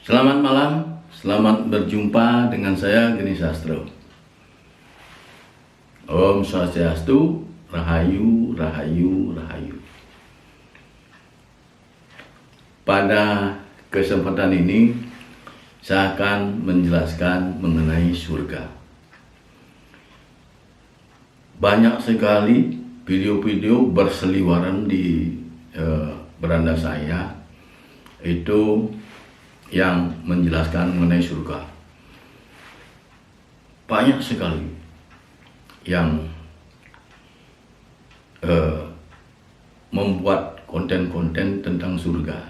Selamat malam, selamat berjumpa dengan saya Geni Sastro. Om Swastiastu, Rahayu, Rahayu, Rahayu. Pada kesempatan ini, saya akan menjelaskan mengenai surga. Banyak sekali video-video berseliweran di beranda saya, itu yang menjelaskan mengenai surga. Banyak sekali yang membuat konten-konten tentang surga,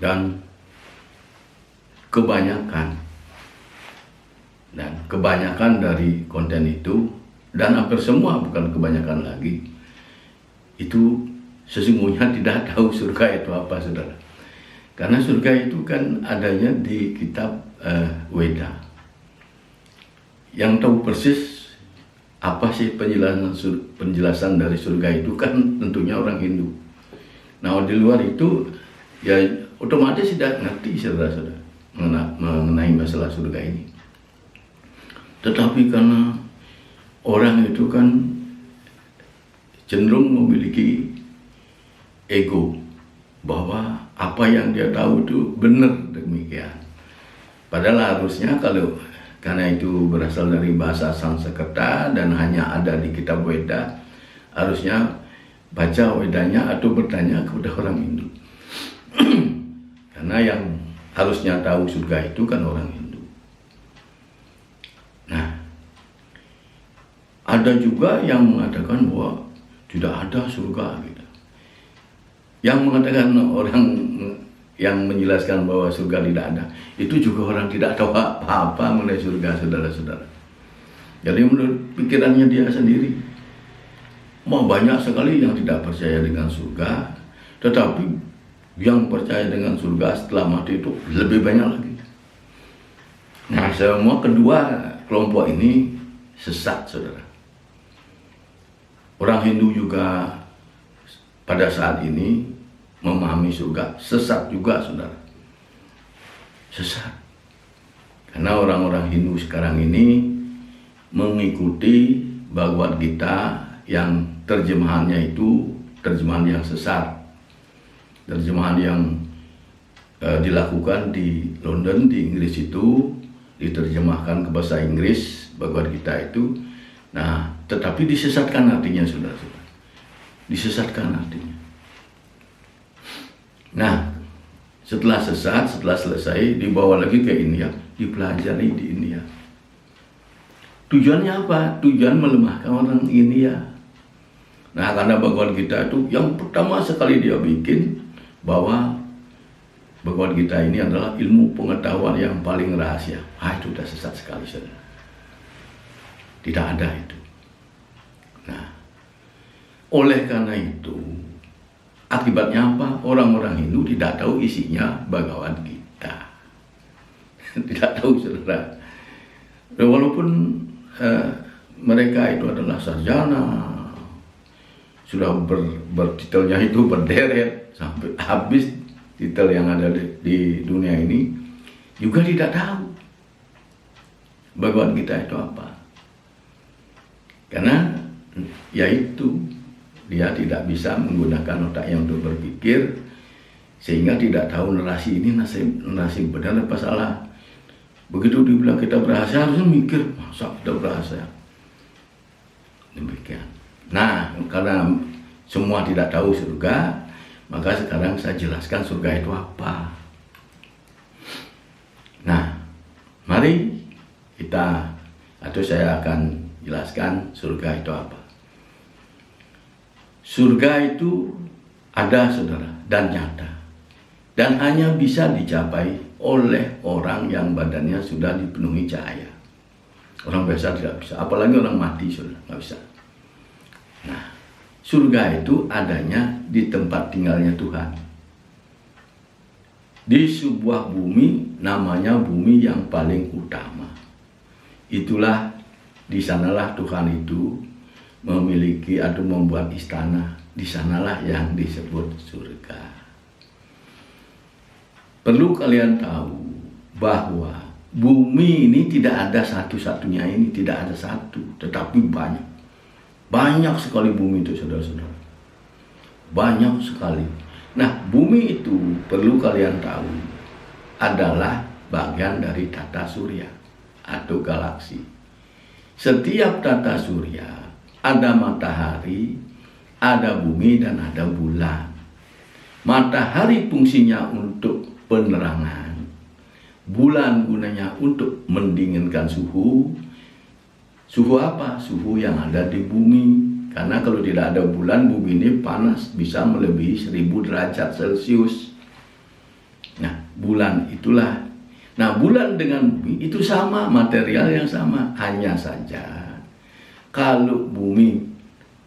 dan kebanyakan dari konten itu, dan hampir semua, bukan kebanyakan lagi, itu sesungguhnya tidak tahu surga itu apa, saudara. Karena surga itu kan adanya di kitab Weda. Yang tahu persis apa sih penjelasan dari surga itu kan tentunya orang Hindu. Nah, di luar itu ya otomatis tidak ngerti, saudara-saudara, mengenai masalah surga ini. Tetapi karena orang itu kan cenderung memiliki ego bahwa apa yang dia tahu itu benar demikian. Padahal harusnya karena itu berasal dari bahasa Sanskerta dan hanya ada di kitab Weda, harusnya baca Wedanya atau bertanya kepada orang Hindu. Karena yang harusnya tahu surga itu kan orang Hindu. Nah, ada juga yang mengatakan bahwa tidak ada surga gitu. Yang mengatakan orang yang menjelaskan bahwa surga tidak ada, itu juga orang tidak tahu apa-apa mengenai surga, saudara-saudara. Jadi menurut pikirannya dia sendiri, banyak sekali yang tidak percaya dengan surga, tetapi yang percaya dengan surga setelah mati itu lebih banyak lagi. Nah, semua kedua kelompok ini sesat, saudara. Orang Hindu juga pada saat ini memahami surga sesat juga, saudara. Sesat. Karena orang-orang Hindu sekarang ini mengikuti Bhagavad Gita yang terjemahannya itu terjemahan yang sesat. Terjemahan yang dilakukan di London, di Inggris itu diterjemahkan ke bahasa Inggris Bhagavad Gita itu. Nah, tetapi disesatkan artinya, saudara-saudara. Disesatkan artinya. Nah, setelah selesai, dibawa lagi ke India, dipelajari di India. Tujuannya apa? Tujuan melemahkan orang India. Nah, karena Bhagavad Gita itu yang pertama sekali dia bikin bahwa Bhagavad Gita ini adalah ilmu pengetahuan yang paling rahasia. Itu sudah sesat sekali, saudara. Tidak ada itu. Nah, oleh karena itu, akibatnya apa? Orang-orang Hindu tidak tahu isinya Bhagavad Gita. Tidak tahu, saudara. Walaupun mereka itu adalah sarjana, sudah bertitelnya itu berderet sampai habis titel yang ada di dunia ini, juga tidak tahu Bhagavad Gita itu apa. Karena yaitu dia tidak bisa menggunakan otaknya untuk berpikir, sehingga tidak tahu narasi ini narasi benar apa salah. Begitu dibilang kita berhasil, harusnya mikir, masa kita berhasil? Demikian. Nah, karena semua tidak tahu surga, maka sekarang saya jelaskan surga itu apa. Nah, mari saya akan jelaskan surga itu apa. Surga itu ada, saudara, dan nyata, dan hanya bisa dicapai oleh orang yang badannya sudah dipenuhi cahaya. Orang biasa tidak bisa, apalagi orang mati, saudara, nggak bisa. Nah, surga itu adanya di tempat tinggalnya Tuhan, di sebuah bumi, namanya bumi yang paling utama. Itulah, di sanalah Tuhan itu memiliki atau membuat istana. Di sanalah yang disebut surga. perlu kalian tahu bahwa bumi ini tidak ada satu-satunya, ini tidak ada satu, tetapi banyak. Banyak sekali bumi itu, saudara-saudara. Banyak sekali. Nah, bumi itu perlu kalian tahu adalah bagian dari tata surya atau galaksi. Setiap tata surya ada matahari, ada bumi, dan ada bulan. Matahari fungsinya untuk penerangan, bulan gunanya untuk mendinginkan suhu. Suhu apa? Suhu yang ada di bumi. Karena kalau tidak ada bulan, bumi ini panas, bisa melebihi 1000 derajat Celcius. Nah, bulan itulah. Nah, bulan dengan bumi itu sama, material yang sama. Hanya saja, kalau bumi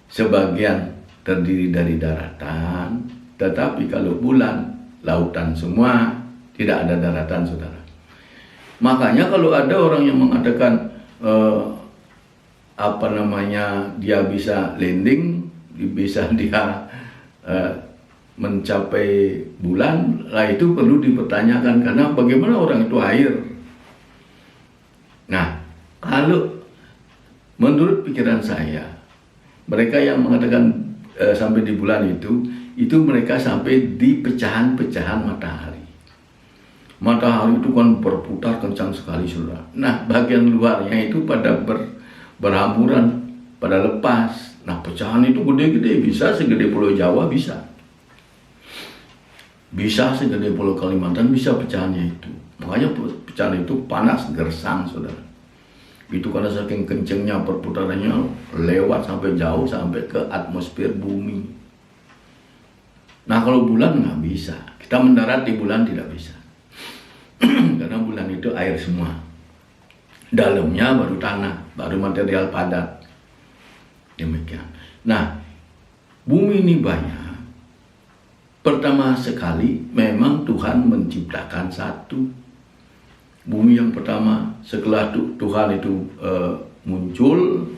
sebagian terdiri dari daratan, tetapi kalau bulan, lautan semua, tidak ada daratan, saudara. Makanya kalau ada orang yang mengatakan dia bisa landing, bisa dia mencapai bulan, lah itu perlu dipertanyakan, karena bagaimana orang itu air. Nah, kalau menurut pikiran saya, mereka yang mengatakan sampai di bulan itu mereka sampai di pecahan-pecahan matahari. Matahari itu kan berputar kencang sekali, saudara. Nah, bagian luarnya itu pada berhamburan, pada lepas. Nah, pecahan itu gede-gede, bisa segede Pulau Jawa, bisa segede Pulau Kalimantan, bisa pecahannya itu. Makanya pecahan itu panas, gersang, saudara. Itu karena saking kencengnya perputarannya, lewat sampai jauh, sampai ke atmosfer bumi. Nah, kalau bulan nggak bisa. Kita mendarat di bulan tidak bisa. Karena bulan itu air semua. Dalamnya baru tanah, baru material padat. Demikian. Nah, bumi ini banyak. Pertama sekali memang Tuhan menciptakan satu. Bumi yang pertama setelah Tuhan itu muncul,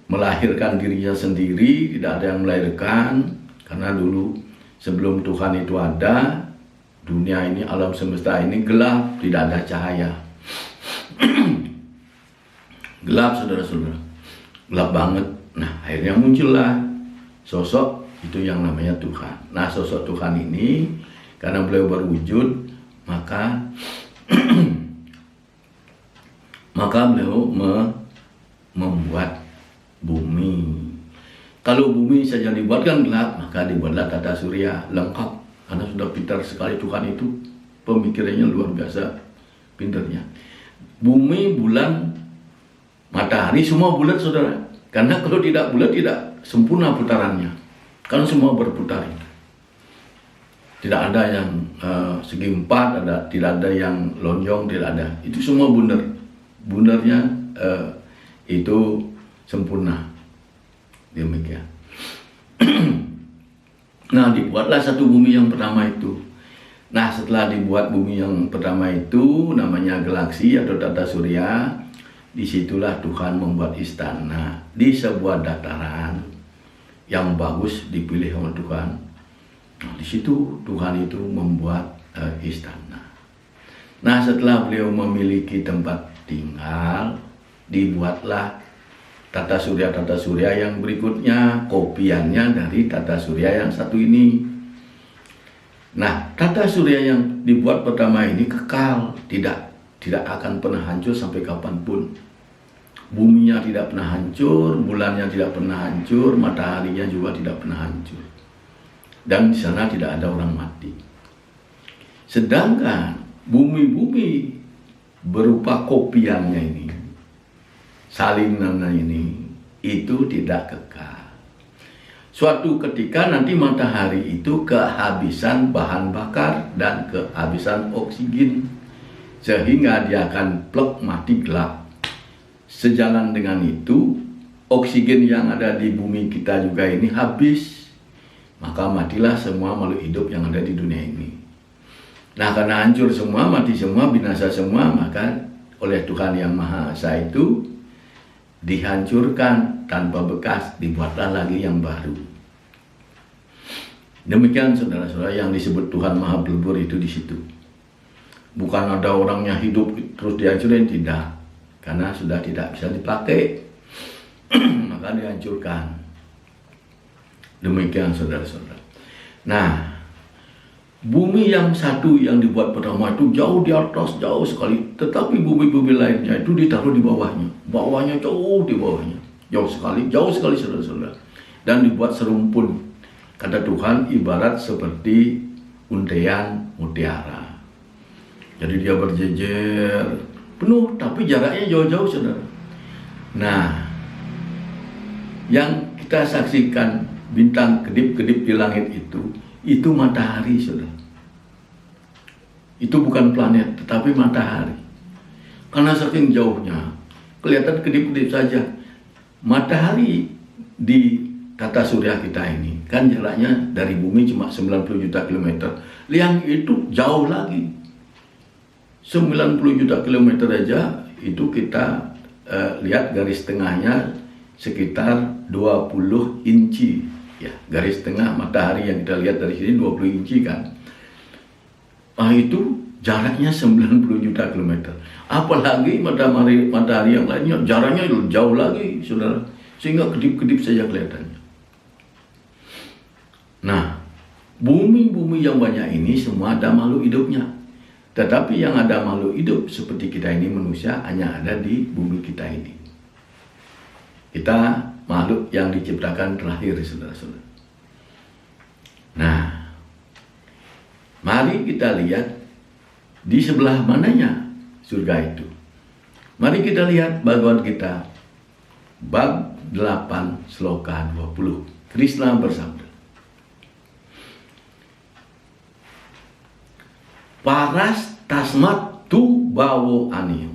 melahirkan dirinya sendiri, tidak ada yang melahirkan. Karena dulu sebelum Tuhan itu ada, dunia ini, alam semesta ini gelap, tidak ada cahaya. Gelap, saudara-saudara, gelap banget. Nah, akhirnya muncullah sosok itu yang namanya Tuhan. Nah, sosok Tuhan ini karena beliau berwujud, maka beliau membuat bumi. Kalau bumi saja dibuatkan gelap, maka dibuatlah tata surya lengkap. Karena sudah pintar sekali Tuhan itu, pemikirannya luar biasa pintarnya. Bumi, bulan, matahari, semua bulat, saudara. Karena kalau tidak bulat, tidak sempurna putarannya. Kan semua berputar. Tidak ada yang segi empat, tidak ada yang lonjong, tidak ada. Itu semua bundar. Bundarnya itu sempurna. Demikian. Nah, dibuatlah satu bumi yang pertama itu. Nah, setelah dibuat bumi yang pertama itu, namanya galaksi atau tata surya, disitulah Tuhan membuat istana di sebuah dataran yang bagus dipilih oleh Tuhan. Nah, di situ Tuhan itu membuat istana. Nah, setelah beliau memiliki tempat tinggal, dibuatlah tata surya yang berikutnya, kopiannya dari tata surya yang satu ini. Nah, tata surya yang dibuat pertama ini kekal, tidak akan pernah hancur sampai kapanpun. Buminya tidak pernah hancur, bulannya tidak pernah hancur, mataharinya juga tidak pernah hancur. Dan di sana tidak ada orang mati. Sedangkan bumi-bumi berupa kopiannya ini, salinannya ini, itu tidak kekal. Suatu ketika nanti matahari itu kehabisan bahan bakar dan kehabisan oksigen, sehingga dia akan plek, mati, gelap. Sejalan dengan itu, oksigen yang ada di bumi kita juga ini habis, maka matilah semua makhluk hidup yang ada di dunia ini. Nah, karena hancur semua, mati semua, binasa semua, maka oleh Tuhan Yang Maha Esa itu dihancurkan tanpa bekas, dibuatlah lagi yang baru. Demikian saudara-saudara yang disebut Tuhan Maha Pelebur itu di situ. Bukan ada orangnya hidup terus dihancurin, tidak. Karena sudah tidak bisa dipakai, maka dihancurkan. Demikian saudara-saudara. Nah, bumi yang satu yang dibuat pertama itu jauh di atas, jauh sekali. Tetapi bumi-bumi lainnya itu ditaruh di bawahnya. Bawahnya jauh di bawahnya. Jauh sekali saudara-saudara. Dan dibuat serumpun. Kata Tuhan ibarat seperti untaian mutiara. Jadi dia berjejer penuh, tapi jaraknya jauh-jauh saudara. Nah, yang kita saksikan bintang kedip-kedip di langit itu matahari saudara. Itu bukan planet, tetapi matahari. Karena saking jauhnya, kelihatan kedip-kedip saja. Matahari di tata surya kita ini, kan jaraknya dari bumi cuma 90 juta kilometer. Yang itu jauh lagi. 90 juta kilometer aja, itu kita lihat garis tengahnya sekitar 20 inci. Ya, garis tengah matahari yang kita lihat dari sini 20 inci kan. Itu jaraknya 90 juta kilometer. Apalagi matahari yang lainnya jaraknya jauh lagi, saudara. Sehingga kedip-kedip saja kelihatannya. Nah, bumi-bumi yang banyak ini semua ada makhluk hidupnya. Tetapi yang ada makhluk hidup seperti kita ini manusia hanya ada di bumi kita ini. Kita makhluk yang diciptakan terakhir, saudara-saudara. Nah, mari kita lihat di sebelah mananya surga itu. Mari kita lihat Bhagavad Gita bab 8 sloka 20. Krishna bersabda, paras tasmat tu bawo aniyo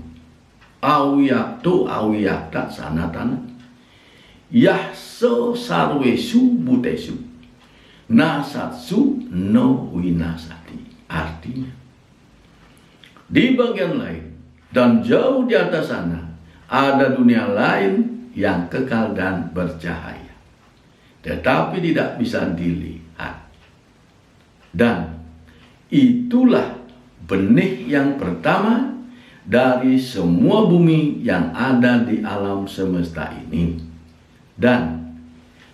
awiyakta sanatana yahso sarwesu butesu nasatsu no winasati. Artinya, di bagian lain dan jauh di atas sana ada dunia lain yang kekal dan bercahaya, tetapi tidak bisa dilihat. Dan itulah benih yang pertama dari semua bumi yang ada di alam semesta ini. Dan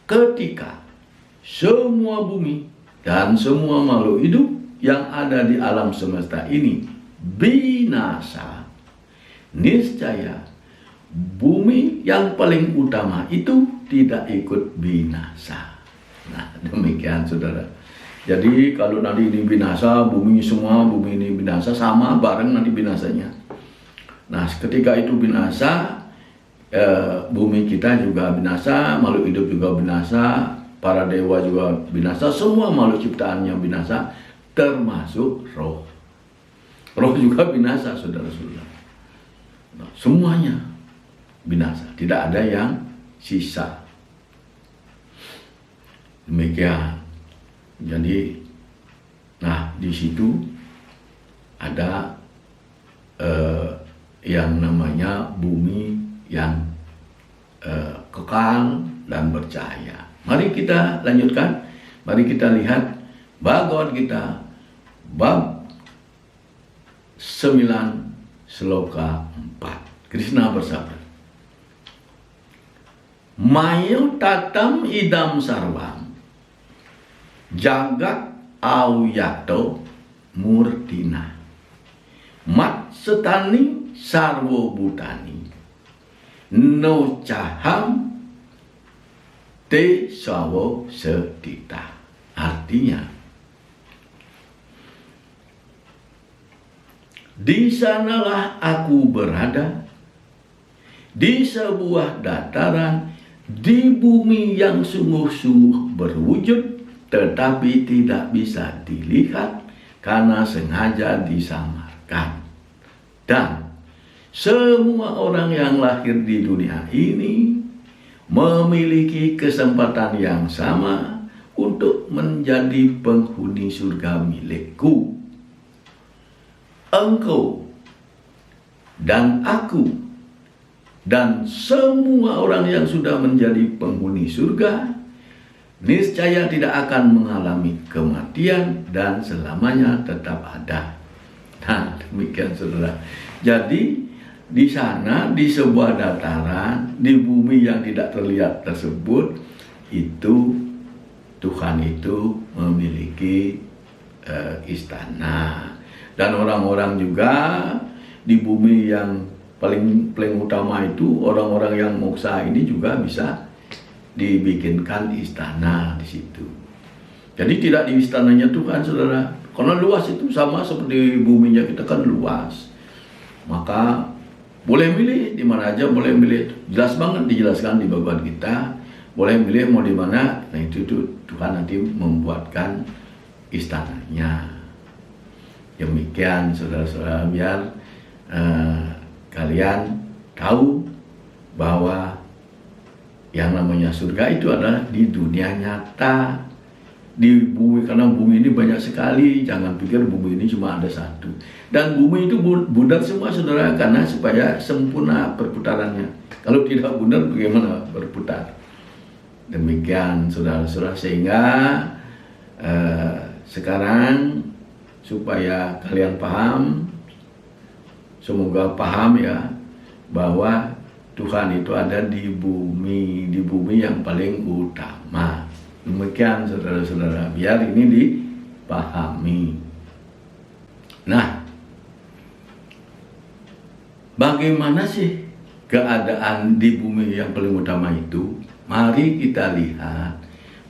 ketika semua bumi dan semua makhluk hidup yang ada di alam semesta ini binasa, niscaya bumi yang paling utama itu tidak ikut binasa. Nah, demikian saudara. Jadi kalau nanti ini binasa, bumi ini binasa, sama bareng nanti binasanya. Nah, ketika itu binasa, bumi kita juga binasa, makhluk hidup juga binasa, para dewa juga binasa, semua makhluk ciptaannya binasa, termasuk roh. Roh juga binasa, saudara-saudara. Nah, semuanya binasa, tidak ada yang sisa. Demikian. Jadi, nah di situ ada yang namanya bumi yang kekal dan bercahaya. Mari kita lanjutkan. Mari kita lihat Bhagavad Gita bab 9 sloka 4. Krishna bersabda, Mayo tatam idam sarvam jagat awyato murtina mat setani sarwo butani no caham te sawo setita. Artinya, di sanalah aku berada, di sebuah dataran, di bumi yang sungguh-sungguh berwujud, tetapi tidak bisa dilihat karena sengaja disamarkan. Dan semua orang yang lahir di dunia ini memiliki kesempatan yang sama untuk menjadi penghuni surga milikku. Engkau dan aku dan semua orang yang sudah menjadi penghuni surga niscaya tidak akan mengalami kematian dan selamanya tetap ada. Nah, demikian saudara. Jadi di sana, di sebuah dataran, di bumi yang tidak terlihat tersebut, itu Tuhan itu memiliki istana. Dan orang-orang juga di bumi yang paling utama itu, orang-orang yang moksa ini juga bisa dibikinkan istana di situ. Jadi tidak di istananya Tuhan, saudara. Karena luas itu sama seperti buminya kita kan luas. Maka boleh milih di mana aja, boleh milih. Jelas banget dijelaskan di Bhagavad Gita. Boleh milih mau di mana. Nah itu Tuhan nanti membuatkan istananya. Demikian saudara-saudara, biar kalian tahu bahwa yang namanya surga itu adalah di dunia nyata, di bumi, karena bumi ini banyak sekali. Jangan pikir bumi ini cuma ada satu. Dan bumi itu bundar semua saudara, karena supaya sempurna perputarannya. Kalau tidak bundar bagaimana berputar? Demikian saudara-saudara, sehingga sekarang supaya kalian paham, semoga paham ya, bahwa Tuhan itu ada di bumi yang paling utama. Demikian saudara-saudara, biar ini dipahami. Nah, bagaimana sih keadaan di bumi yang paling utama itu? Mari kita lihat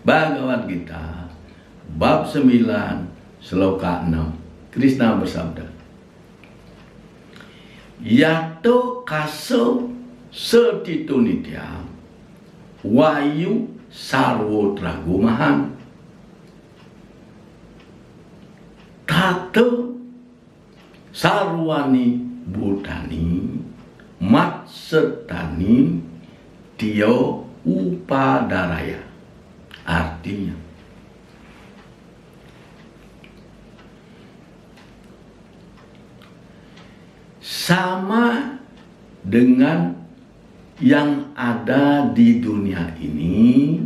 Bhagavad Gita bab 9 sloka 6. Krishna bersabda, Yato kaso setitu nityam wayu sarwo tragumahan tato sarwani butani matsetani tio upadaraya. Artinya, sama dengan yang ada di dunia ini,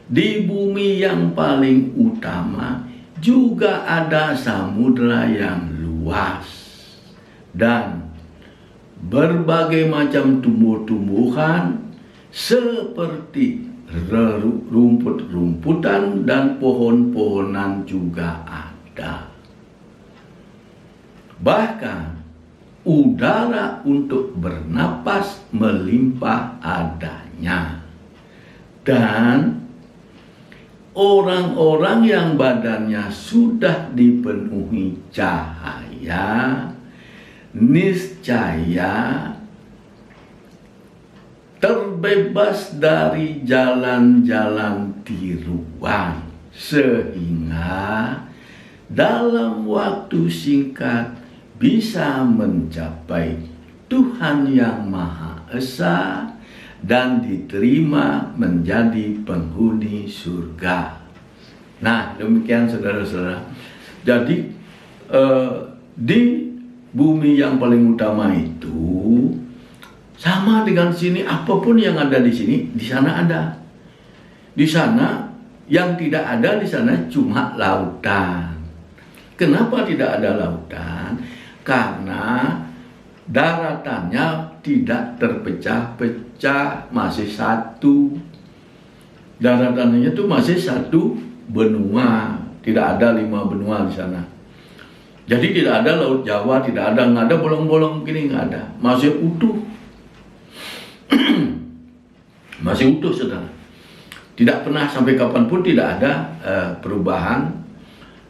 di bumi yang paling utama juga ada samudra yang luas dan berbagai macam tumbuh-tumbuhan seperti rumput-rumputan dan pohon-pohonan juga ada. Bahkan udara untuk bernapas melimpah adanya. Dan orang-orang yang badannya sudah dipenuhi cahaya, niscaya terbebas dari jalan-jalan tiruan, sehingga dalam waktu singkat bisa mencapai Tuhan yang Maha Esa dan diterima menjadi penghuni surga. Nah, demikian saudara-saudara. Jadi di bumi yang paling utama itu sama dengan sini, apapun yang ada di sini, di sana ada. Di sana yang tidak ada, di sana cuma lautan. Kenapa tidak ada lautan? Karena daratannya tidak terpecah-pecah, masih satu. Daratannya itu masih satu benua, tidak ada 5 benua di sana. Jadi tidak ada Laut Jawa, tidak ada bolong-bolong gini, nggak ada, masih utuh. Masih utuh saudara. Tidak pernah sampai kapanpun tidak ada perubahan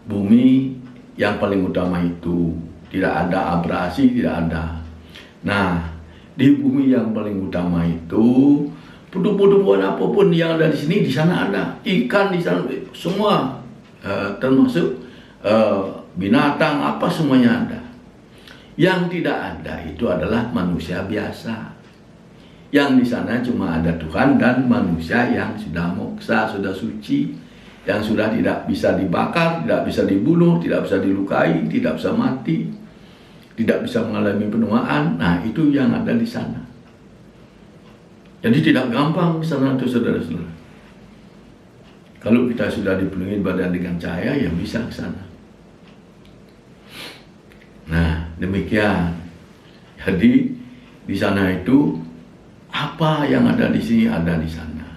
bumi yang paling utama itu. Tidak ada abrasi, tidak ada. Nah, di bumi yang paling utama itu, tumbuh-tumbuhan apapun yang ada di sini, di sana ada. Ikan di sana, semua termasuk binatang, apa semuanya ada. Yang tidak ada itu adalah manusia biasa. Yang di sana cuma ada Tuhan dan manusia yang sudah moksa, sudah suci, yang sudah tidak bisa dibakar, tidak bisa dibunuh, tidak bisa dilukai, tidak bisa mati, tidak bisa mengalami penuaan. Nah, itu yang ada di sana. Jadi tidak gampang di sana tuh saudara-saudara. Kalau kita sudah dipenuhi badan dengan cahaya, ya bisa ke sana. Nah, demikian. Jadi di sana itu apa yang ada di sini ada di sana.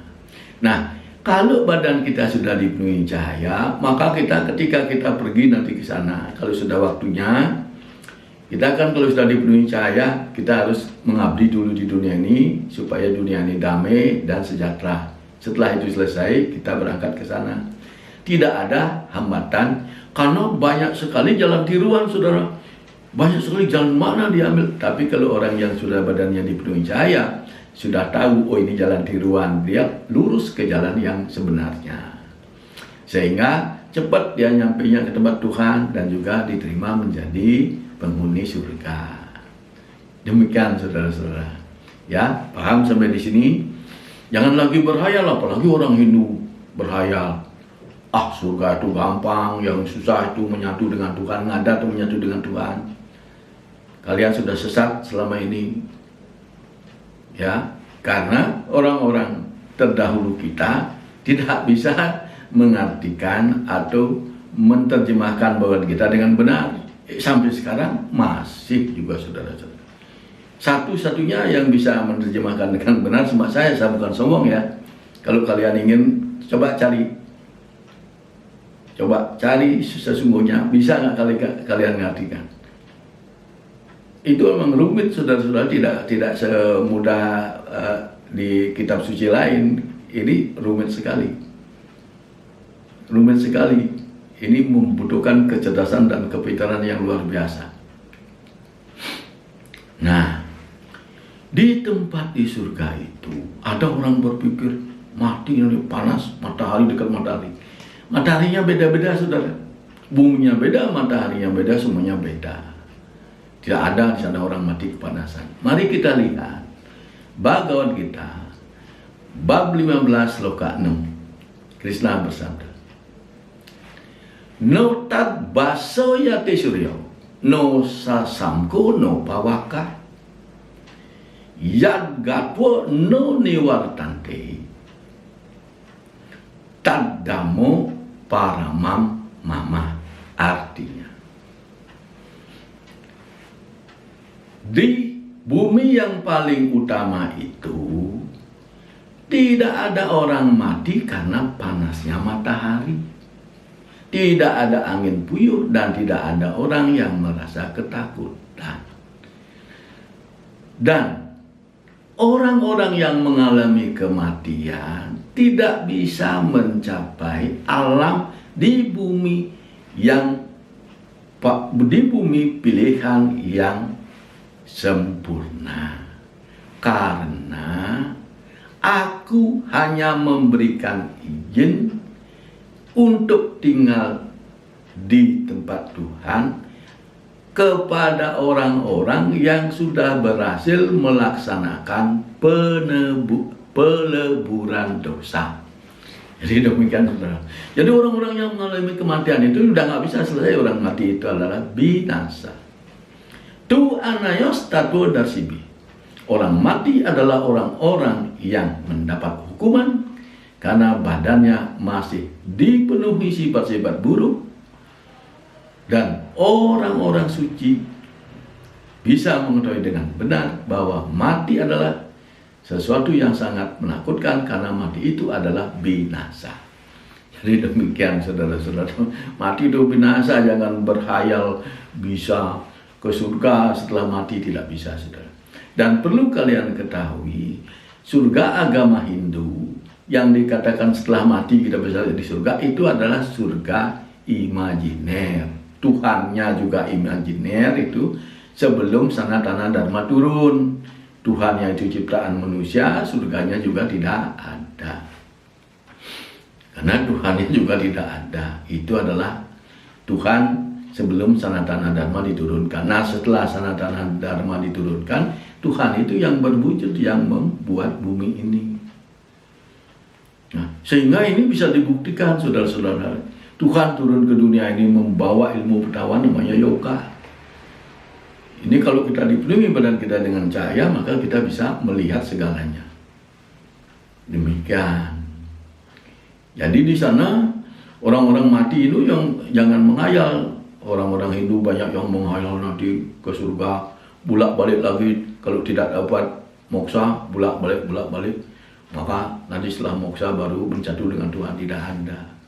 Nah, kalau badan kita sudah dipenuhi cahaya, maka ketika kita pergi nanti ke sana, kalau sudah waktunya, kita kan kalau sudah dipenuhi cahaya, kita harus mengabdi dulu di dunia ini supaya dunia ini damai dan sejahtera. Setelah itu selesai, kita berangkat ke sana. Tidak ada hambatan karena banyak sekali jalan tiruan, saudara. Banyak sekali jalan mana diambil. Tapi kalau orang yang sudah badannya dipenuhi cahaya, sudah tahu, oh ini jalan tiruan, dia lurus ke jalan yang sebenarnya. Sehingga cepat dia nyampainya ke tempat Tuhan dan juga diterima menjadi penghuni surga. Demikian saudara-saudara. Ya, paham sampai di sini? Jangan lagi berhayal, apalagi orang Hindu berhayal. Ah, surga itu gampang, yang susah itu menyatu dengan Tuhan, ngada atau menyatu dengan Tuhan. Kalian sudah sesat selama ini. Ya, karena orang-orang terdahulu kita tidak bisa mengartikan atau menerjemahkan bahwa kita dengan benar. Sampai sekarang masih juga saudara-saudara. Satu-satunya yang bisa menerjemahkan dengan benar cuma saya bukan sombong ya. Kalau kalian ingin coba cari sesungguhnya, bisa nggak kalian ngartikan? Itu memang rumit saudara-saudara, tidak semudah di kitab suci lain. Ini rumit sekali. Ini membutuhkan kecerdasan dan kepintaran yang luar biasa. Nah, di tempat di surga itu ada orang berpikir mati ini panas, matahari dekat matahari. Mataharinya beda-beda saudara. Buminya beda, mataharinya beda, semuanya beda. Tidak ada di sana orang mati kepanasan. Mari kita lihat Bhagavad Gita bab 15 sloka 6. Krishna bersabda, no tat baso yate suryo, no sasamko no pawaka, yad gatwo no niwartante, tad damo paramam mama. Artinya, di bumi yang paling utama itu tidak ada orang mati karena panasnya matahari. Tidak ada angin puyuh dan tidak ada orang yang merasa ketakutan. Dan orang-orang yang mengalami kematian tidak bisa mencapai alam di bumi pilihan yang sempurna, karena aku hanya memberikan izin untuk tinggal di tempat Tuhan kepada orang-orang yang sudah berhasil melaksanakan peleburan dosa. Jadi demikian saudara. Jadi orang-orang yang mengalami kematian itu sudah nggak bisa selesai. Orang mati itu adalah binasa. Tu anayos tatu darsibi. Orang mati adalah orang-orang yang mendapat hukuman karena badannya masih dipenuhi sifat-sifat buruk. Dan orang-orang suci bisa mengetahui dengan benar bahwa mati adalah sesuatu yang sangat menakutkan karena mati itu adalah binasa. Jadi demikian saudara-saudara, mati itu binasa, jangan berhayal bisa ke surga setelah mati, tidak bisa saudara. Dan perlu kalian ketahui, surga agama Hindu yang dikatakan setelah mati kita bisa di surga itu adalah surga imajiner. Tuhannya juga imajiner itu sebelum sanatana dharma turun. Tuhannya itu ciptaan manusia, surganya juga tidak ada. Karena Tuhannya juga tidak ada. Itu adalah Tuhan sebelum sanatana dharma diturunkan. Nah, setelah sanatana dharma diturunkan, Tuhan itu yang berwujud, yang membuat bumi ini. Nah, sehingga ini bisa dibuktikan saudara-saudara. Tuhan turun ke dunia ini membawa ilmu pengetahuan namanya yoga. Ini kalau kita dipenuhi badan kita dengan cahaya, maka kita bisa melihat segalanya. Demikian. Jadi di sana orang-orang mati itu yang jangan menghayal. Orang-orang Hindu banyak yang menghayal nanti ke surga, bolak-balik lagi, kalau tidak dapat moksa, bolak-balik. Maka nanti setelah moksa baru bersatu dengan Tuhan. Tidak ada.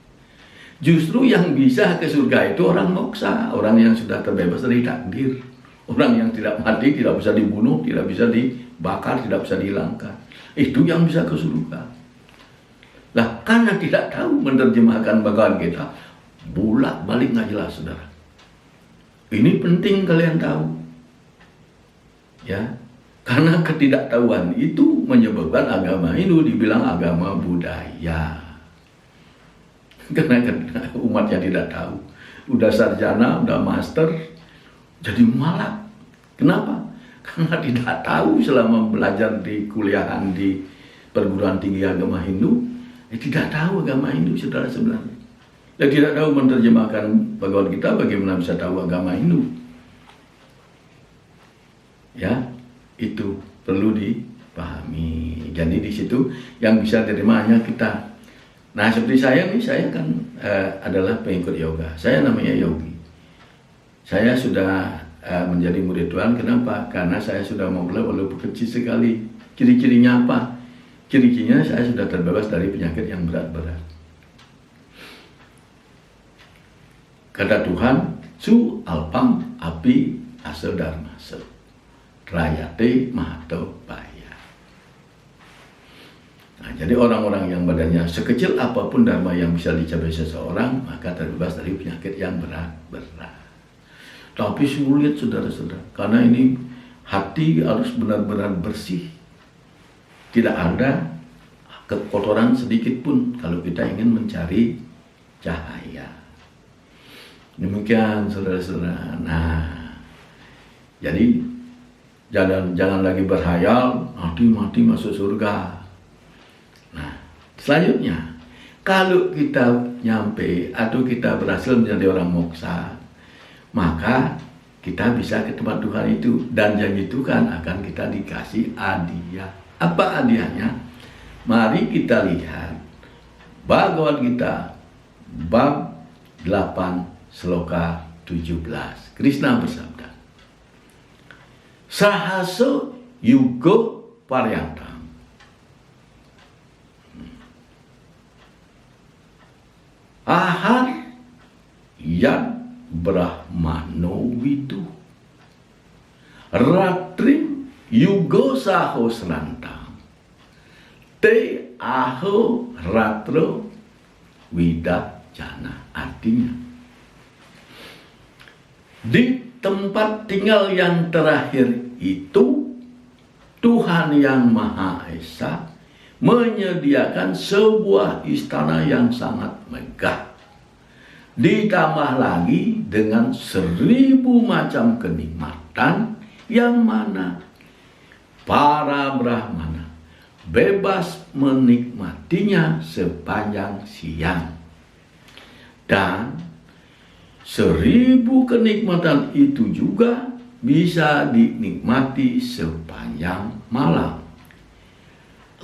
Justru yang bisa ke surga itu orang moksa, orang yang sudah terbebas dari takdir. Orang yang tidak mati, tidak bisa dibunuh, tidak bisa dibakar, tidak bisa dihilangkan. Itu yang bisa ke surga. Lah, karena tidak tahu menerjemahkan bacaan kita, bolak-balik nggak jelas, saudara. Ini penting kalian tahu. Ya, karena ketidaktahuan itu menyebabkan agama Hindu dibilang agama budaya. Karena umatnya tidak tahu. Udah sarjana, udah master, jadi malak. Kenapa? Karena tidak tahu selama belajar di kuliahan di perguruan tinggi agama Hindu, tidak tahu agama Hindu, saudara sebenarnya. Dan tidak tahu menerjemahkan Bhagavad Gita, bagaimana bisa tahu agama Hindu. Ya, itu perlu dipahami. Jadi di situ yang bisa terima hanya kita. Nah, seperti saya nih, saya kan adalah pengikut yoga. Saya namanya Yogi. Saya sudah menjadi murid Tuhan. Kenapa? Karena saya sudah memulai walaupun kecil sekali. Ciri-cirinya apa? Ciri-cirinya saya sudah terbebas dari penyakit yang berat-berat. Kata Tuhan, su alpam api asa dharma se rayate mahato baya. Nah, jadi orang-orang yang badannya sekecil apapun dharma yang bisa dicapai seseorang, maka terbebas dari penyakit yang berat-berat. Tapi sulit, saudara-saudara, karena ini hati harus benar-benar bersih. Tidak ada kekotoran sedikit pun kalau kita ingin mencari cahaya. Demikian, saudara-saudara. Nah, jadi jangan lagi berhayal mati masuk surga. Nah, selanjutnya, kalau kita nyampe atau kita berhasil menjadi orang moksa, maka kita bisa ke tempat Tuhan itu, dan janji Tuhan akan kita dikasih hadiah. Apa hadiahnya? Mari kita lihat Bhagavad Gita bab 8 Sloka 17. Krishna bersabda, Sahaso yugo paryantam ahar yad brahmano vidu ratrim yugo sahosrantam te aho ratro widajana. Artinya, di tempat tinggal yang terakhir itu, Tuhan yang Maha Esa menyediakan sebuah istana yang sangat megah. Ditambah lagi dengan 1000 macam kenikmatan yang mana para Brahmana bebas menikmatinya sepanjang siang. Dan 1000 kenikmatan itu juga bisa dinikmati sepanjang malam.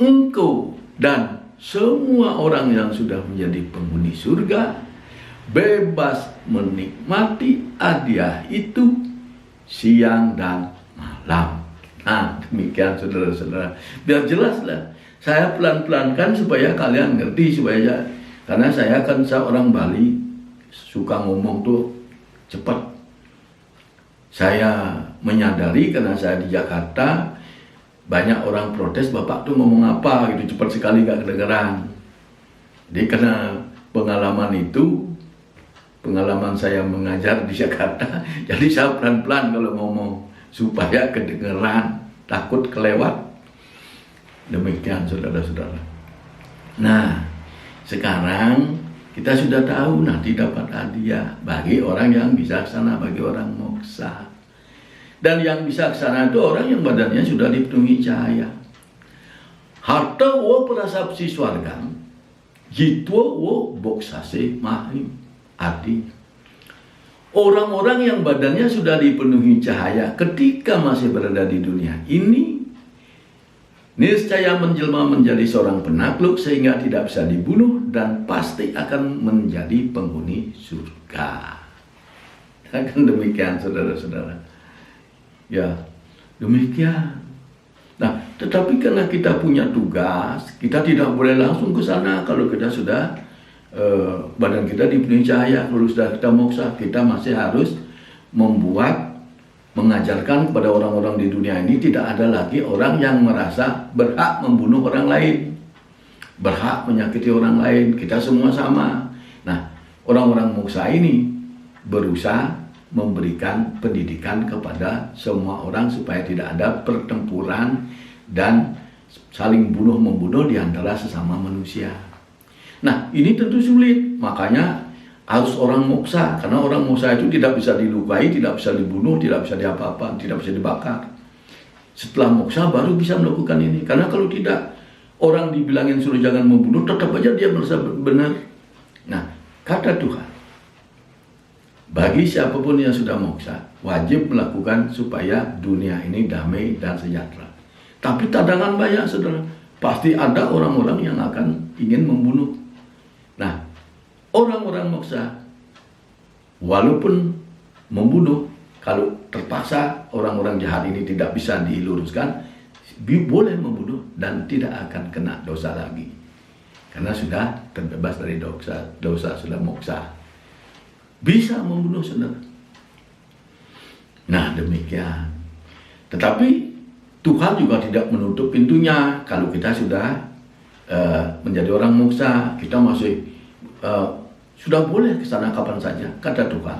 Engkau dan semua orang yang sudah menjadi penghuni surga bebas menikmati hadiah itu siang dan malam. Nah, demikian saudara-saudara. Biar jelas lah. Saya pelan-pelankan supaya kalian ngerti, karena saya kan seorang Bali, suka ngomong tuh cepat. Saya menyadari karena saya di Jakarta, banyak orang protes, Bapak tuh ngomong apa gitu, cepat sekali gak kedengeran. Jadi karena pengalaman itu, pengalaman saya mengajar di Jakarta, jadi saya pelan-pelan kalau ngomong, supaya kedengeran, takut kelewat. Demikian saudara-saudara. Nah, sekarang kita sudah tahu nanti dapat hadiah bagi orang yang bijaksana, bagi orang moksa. Dan yang bijaksana itu orang yang badannya sudah dipenuhi cahaya. Harta wo prasapsi swargam, jitwo wo boksase mahim. Artinya, orang-orang yang badannya sudah dipenuhi cahaya ketika masih berada di dunia ini, niscaya menjelma menjadi seorang penakluk sehingga tidak bisa dibunuh dan pasti akan menjadi penghuni surga. Kan demikian saudara-saudara. Ya, demikian. Nah, tetapi karena kita punya tugas, kita tidak boleh langsung ke sana. Kalau kita sudah badan kita dipenuhi cahaya, kalau sudah kita moksa, kita masih harus mengajarkan kepada orang-orang di dunia ini tidak ada lagi orang yang merasa berhak membunuh orang lain, berhak menyakiti orang lain. Kita semua sama. Nah, orang-orang moksa ini berusaha memberikan pendidikan kepada semua orang supaya tidak ada pertempuran dan saling bunuh-membunuh di antara sesama manusia. Nah, ini tentu sulit, makanya harus orang moksa, karena orang moksa itu tidak bisa dilukai, tidak bisa dibunuh, tidak bisa diapa-apa, tidak bisa dibakar. Setelah moksa baru bisa melakukan ini, karena kalau tidak, orang dibilangin suruh jangan membunuh, tetap aja dia merasa benar. Nah, kata Tuhan, bagi siapapun yang sudah moksa, wajib melakukan supaya dunia ini damai dan sejahtera. Tapi tantangan banyak, saudara. Pasti ada orang-orang yang akan ingin membunuh. Nah, orang-orang moksa, walaupun membunuh, kalau terpaksa orang-orang jahat ini tidak bisa diluruskan, boleh membunuh dan tidak akan kena dosa lagi. Karena sudah terbebas dari dosa sudah moksa. Bisa membunuh, saudara. Nah, demikian. Tetapi Tuhan juga tidak menutup pintunya. Kalau kita sudah menjadi orang moksa, kita masih sudah boleh ke sana kapan saja. Kata Tuhan,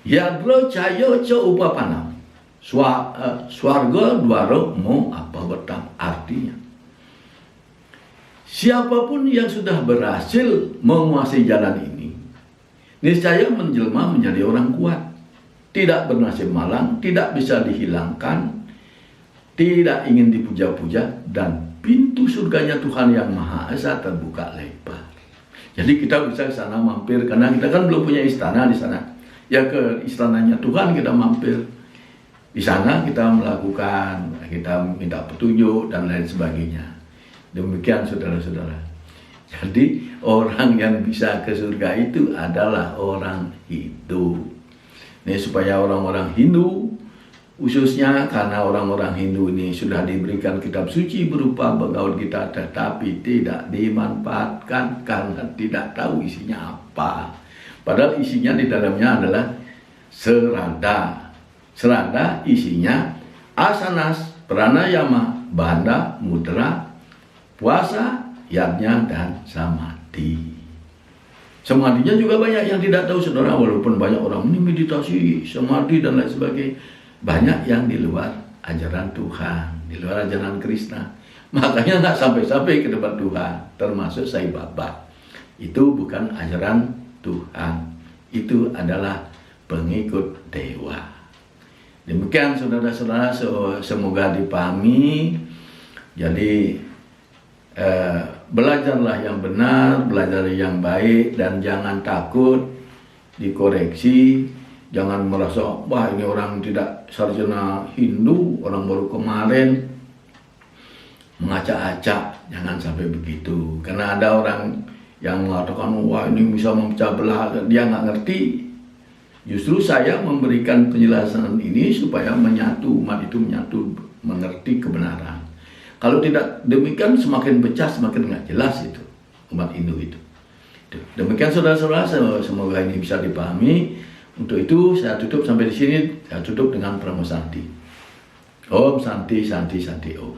yadro cayo co upapanam, swarga dwaro mo apa betam. Artinya, siapapun yang sudah berhasil menguasai jalan ini, niscaya menjelma menjadi orang kuat, tidak bernasib malang, tidak bisa dihilangkan, tidak ingin dipuja-puja, dan pintu surganya Tuhan yang Maha Esa terbuka lebar. Jadi kita bisa ke sana mampir, karena kita kan belum punya istana di sana. Ya ke istananya Tuhan kita mampir. Di sana kita melakukan, kita minta petunjuk dan lain sebagainya. Demikian saudara-saudara. Jadi orang yang bisa ke surga itu adalah orang Hindu. Ini supaya orang-orang Hindu, khususnya karena orang-orang Hindu ini sudah diberikan kitab suci berupa Bhagavad Gita, tetapi tidak dimanfaatkan karena tidak tahu isinya apa. Padahal isinya di dalamnya adalah serada. Serada isinya asanas, pranayama, banda, mudra, puasa, yajna, dan samadhi. Samadhinya juga banyak yang tidak tahu, saudara. Walaupun banyak orang ini meditasi, samadhi, dan lain sebagainya, banyak yang di luar ajaran Tuhan, di luar ajaran Krishna. Makanya nggak sampai-sampai ke depan Tuhan, termasuk Sai Baba. Itu bukan ajaran Tuhan, itu adalah pengikut dewa. Demikian saudara-saudara, semoga dipahami. Jadi belajarlah yang benar, belajar yang baik, dan jangan takut dikoreksi. Jangan merasa, wah ini orang tidak sarjana Hindu, orang baru kemarin, mengacak-acak. Jangan sampai begitu. Karena ada orang yang mengatakan, wah ini bisa memecah belah, dia nggak ngerti. Justru saya memberikan penjelasan ini supaya umat itu menyatu, mengerti kebenaran. Kalau tidak demikian, semakin pecah, semakin nggak jelas itu umat Hindu itu. Demikian saudara-saudara, semoga ini bisa dipahami. Untuk itu saya tutup sampai di sini. Saya tutup dengan Pramu Santi. Om Santi Santi Santi Om.